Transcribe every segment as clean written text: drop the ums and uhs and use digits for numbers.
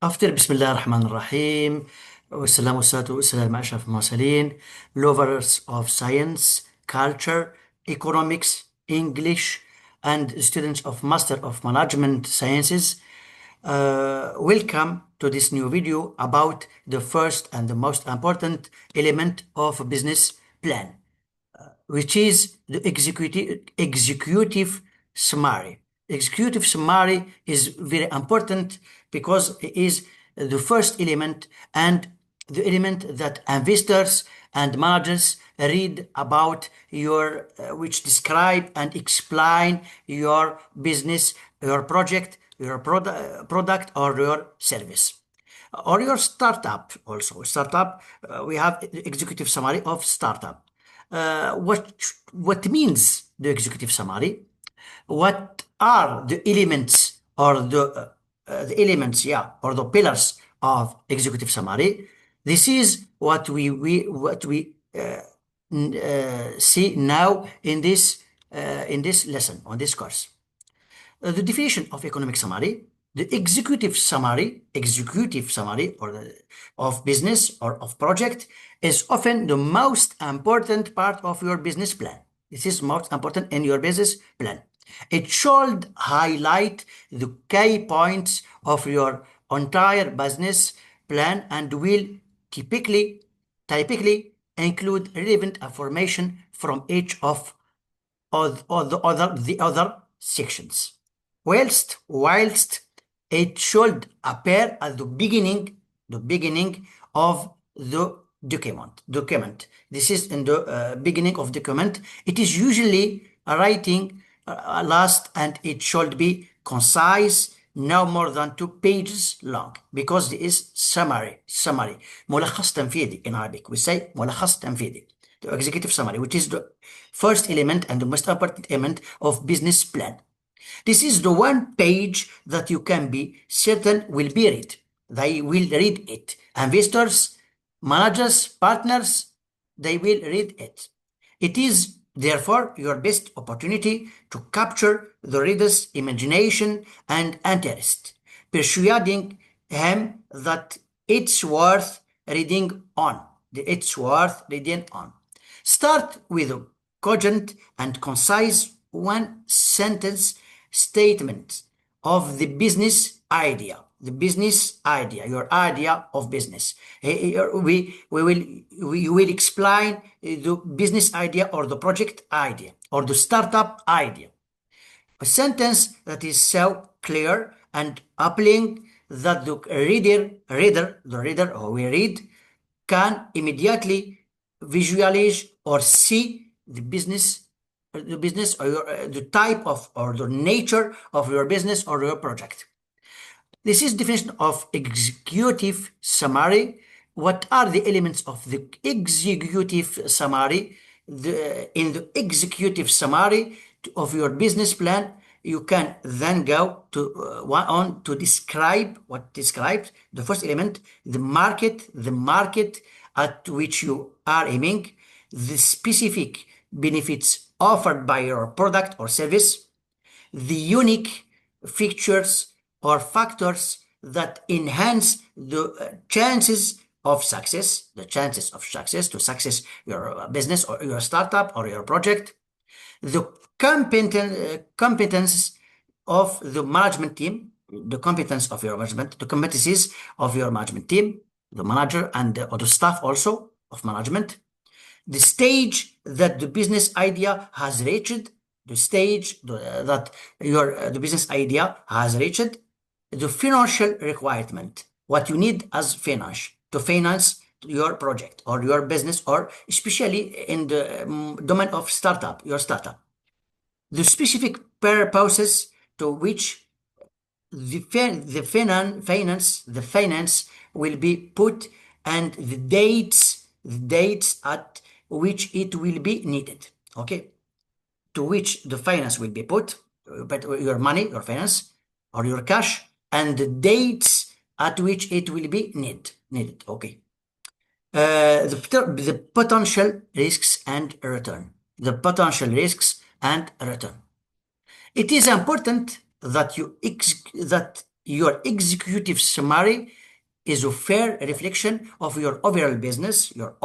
After Bismillah ar-Rahman ar-Rahim, wassalam wassalatu wassalam ala ashraf al-mursalin, lovers of science, culture, economics, English, and students of Master of Management Sciences, welcome to this new video about the first and the most important element of a business plan, which is the executive summary. Executive summary is very important because it is the first element and the element that investors and managers read about your which describe and explain your business, your project, your product or your service or your startup. Also startup, we have executive summary of startup. What means the executive summary? What are the elements or the elements, yeah, or the pillars of executive summary? This is what we see now in this lesson on this course. The definition of economic summary, the executive summary of business or of project is often the most important part of your business plan. This is most important in your business plan. It should highlight the key points of your entire business plan and will typically include relevant information from each of the other sections. Whilst it should appear at the beginning of the document. This is in the beginning of document. It is usually writing last, and it should be concise, no more than 2 pages long, because there is summary ملخص تنفيذي in Arabic. We say ملخص تنفيذي, the executive summary, which is the first element and the most important element of business plan. This is the one page that you can be certain will be read. They will read it. Investors, managers, partners, they will read it. It is therefore your best opportunity to capture the reader's imagination and interest, persuading him that it's worth reading on. It's worth reading on. Start with a cogent and concise one sentence statement of the business idea. Your idea of business. You will explain the business idea or the project idea or the startup idea. A sentence that is so clear and appealing that the reader who will read can immediately visualize or see the business or the type of or the nature of your business or your project. This is definition of executive summary. What are the elements of the executive summary? In the executive summary of your business plan, you can then go to on to describe what describes the first element, the market at which you are aiming, the specific benefits offered by your product or service, the unique features or factors that enhance the chances of success, to success your business or your startup or your project, the competence of the management team, the competence of your management, the competencies of your management team, the manager and or the staff also of management, the stage that the business idea has reached, the business idea has reached, the financial requirement, what you need as finance to finance your project or your business, or especially in the domain of your startup, the specific purposes to which the finance will be put, and the dates at which it will be needed. Okay, to which the finance will be put, but your money, your finance, or your cash, and the dates at which it will be needed. Okay. The potential risks and return. The potential risks and return. It is important that your executive summary is a fair reflection of your overall business, your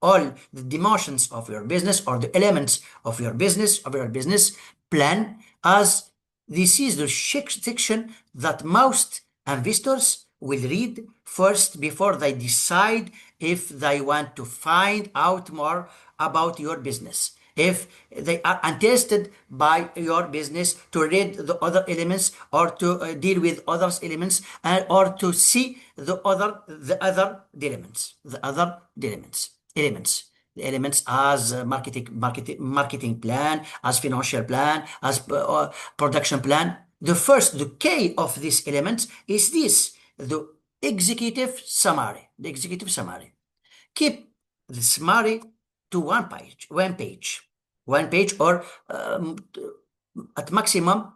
all the dimensions of your business or the elements of your business, overall business plan, as this is the section that most investors will read first before they decide if they want to find out more about your business. If they are interested by your business to read the other elements or to deal with other elements or to see the other elements the elements as marketing plan, as financial plan, as production plan. The key of these elements is this: the executive summary. Keep the summary to one page, or at maximum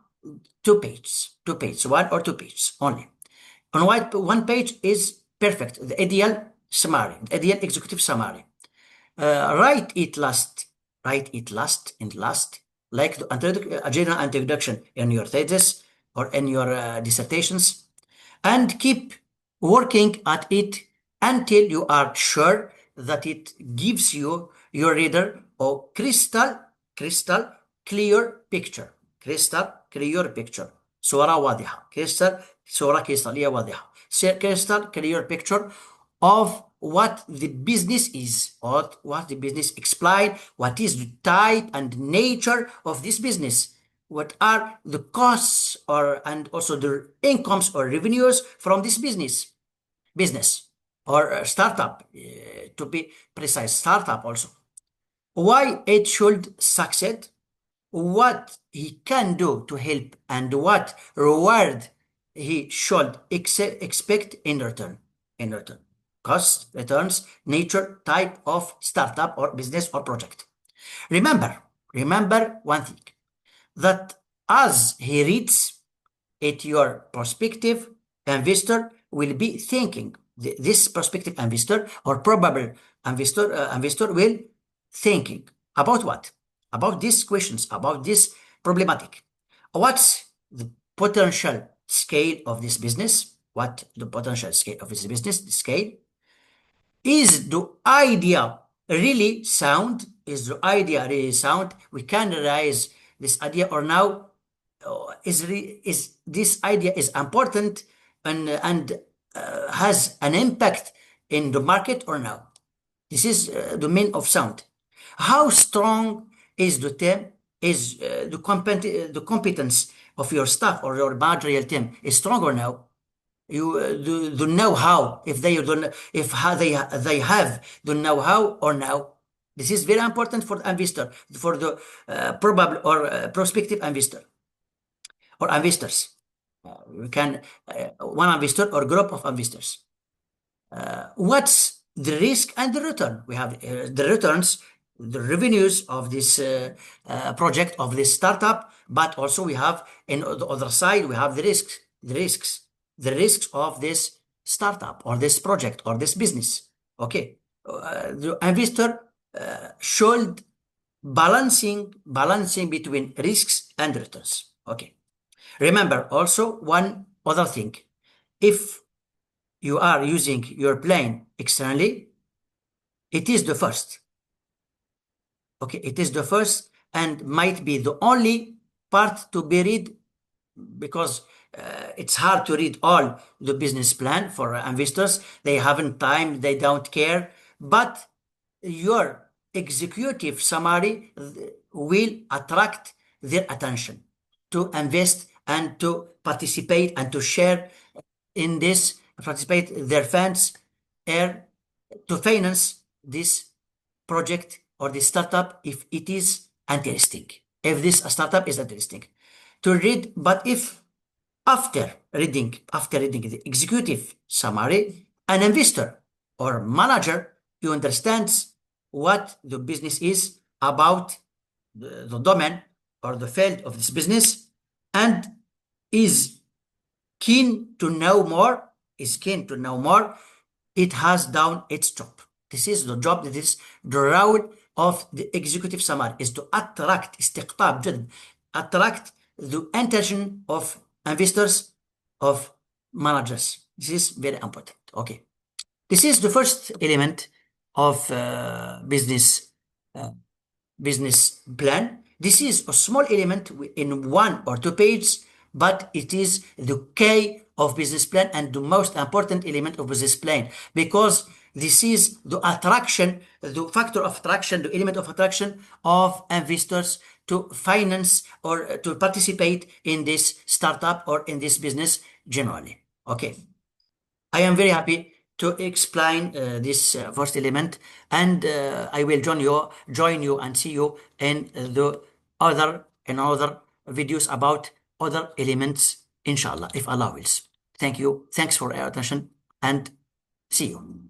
two pages, 1 or 2 pages only. On one page is perfect, the ideal summary, the ideal executive summary. Write it last, like a general introduction in your thesis or in your dissertations, and keep working at it until you are sure that it gives you, your reader, a crystal clear picture. صورة واضحة. صورة كريستالية واضحة. Crystal clear picture of what the business is, or what the business explain, what is the type and nature of this business, what are the costs and also the incomes or revenues from this business or startup, to be precise, startup also, why it should succeed, what he can do to help, and what reward he should expect in return. Costs, returns, nature, type of startup or business or project. Remember one thing, that as he reads it, your prospective investor will be thinking. This prospective investor or probable investor will thinking about what? About these questions, about this problematic. What's the potential scale of this business? What the potential scale of this business? The scale. Is the idea really sound? We can realize this idea, or now is this idea is important and has an impact in the market or no? This is the mean of sound. How strong is the team? Is the competence of your staff or your managerial team is strong or no? You the know-how, if they don't, if how they have the know-how or no. This is very important for the investor, for the probable or prospective investor or investors. We can one investor or group of investors. What's the risk and the return? We have the returns, the revenues of this project, of this startup, but also we have in the other side we have the risks of this startup or this project or this business. Okay, the investor should balancing between risks and returns. Okay, remember also one other thing: if you are using your plane externally, it is the first. Okay, it is the first and might be the only part to be read, because it's hard to read all the business plan for investors. They haven't time, they don't care. But your executive summary will attract their attention to invest and to participate and to share in this, participate their funds to finance this project or this startup if it is interesting. If this startup is interesting to read, but if after reading the executive summary, an investor or manager, you understands what the business is about, the domain or the field of this business, and is keen to know more, it has done its job. This is the job, that is the role of the executive summary, is to attract استقطاب جذب, attract the attention of investors, of managers. This is very important. Okay. This is the first element of business plan. This is a small element in 1 or 2 pages, but it is the key of business plan and the most important element of business plan, because this is the attraction, the factor of attraction, the element of attraction of investors to finance or to participate in this startup or in this business generally. Okay. I am very happy to explain this first element, and I will join you and see you in the other videos about other elements, inshallah, if Allah wills. Thank you. Thanks for your attention, and see you.